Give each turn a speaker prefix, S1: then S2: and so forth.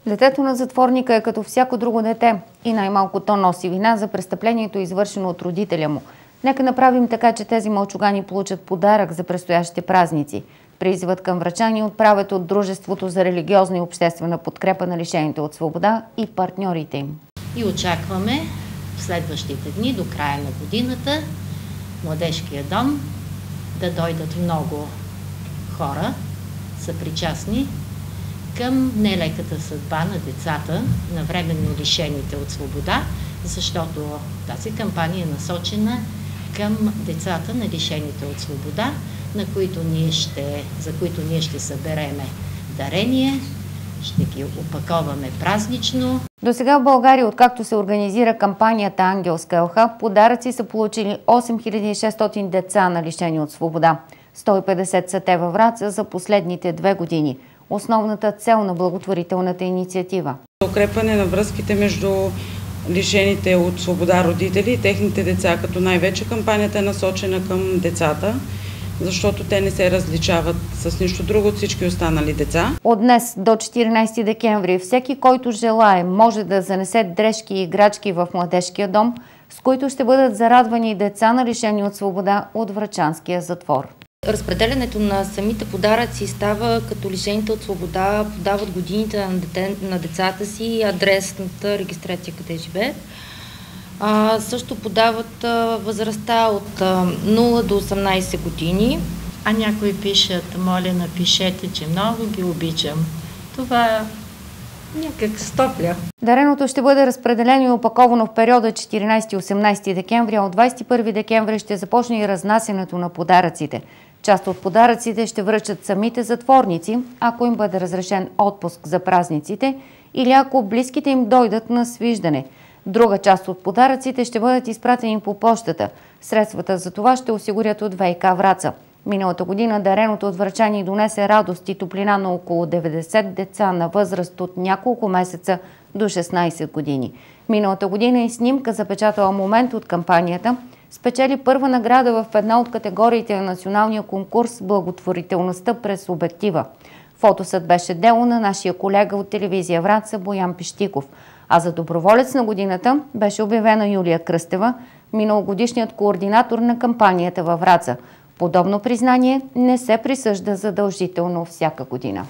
S1: Детето на затворника е като всяко друго дете и най-малко то носи вина за престъплението, извършено от родителя му. Нека направим така, че тези мълчугани получат подарък за предстоящите празници. Призивът към врачани отправят от Дружеството за религиозна и обществена подкрепа на лишените от свобода и партньорите им.
S2: И очакваме в следващите дни, до края на годината, Младежкия дом да дойдат много хора, съпричастни към нелеката съдба на децата, на временно лишените от свобода, защото тази кампания е насочена към децата на лишените от свобода, за които ние ще събереме дарение, ще ги опаковаме празнично.
S1: До сега в България, откакто се организира кампанията Ангелска елха, подаръци са получили 8600 деца на лишени от свобода. 150 са те във Враца за последните 2 години. Основната цел на благотворителната инициатива.
S3: Укрепване на връзките между лишените от свобода родители и техните деца, като най-вече кампанията е насочена към децата, защото те не се различават с нищо друго от всички останали деца.
S1: От днес до 14 декември всеки, който желае, може да занесе дрежки и играчки в Младежкия дом, с които ще бъдат зарадвани деца на лишени от свобода от врачанския затвор.
S4: Разпределянето на самите подаръци става като лишените от свобода подават годините на децата си, адресната регистрация къде живеят. Също подават възрастта от 0 до 18 години.
S2: А някои пишат: моля, напишете, че много ги обичам. Това някак стопля.
S1: Дареното ще бъде разпределено и опаковано в периода 14-18 декември, а от 21 декември ще започне и разнасянето на подаръците. Част от подаръците ще връчат самите затворници, ако им бъде разрешен отпуск за празниците или ако близките им дойдат на свиждане. Друга част от подаръците ще бъдат изпратени по пощата. Средствата за това ще осигурят от ВиК Враца. Миналата година дареното от врачани донесе радост и топлина на около 90 деца на възраст от няколко месеца до 16 години. Миналата година и снимка, запечатала момент от кампанията, спечели първа награда в една от категориите на националния конкурс «Благотворителността през обектива». Фотосът беше дело на нашия колега от телевизия Враца Боян Пещиков. А за доброволец на годината беше обявена Юлия Кръстева, миналогодишният координатор на кампанията във Враца. Подобно признание не се присъжда задължително всяка година.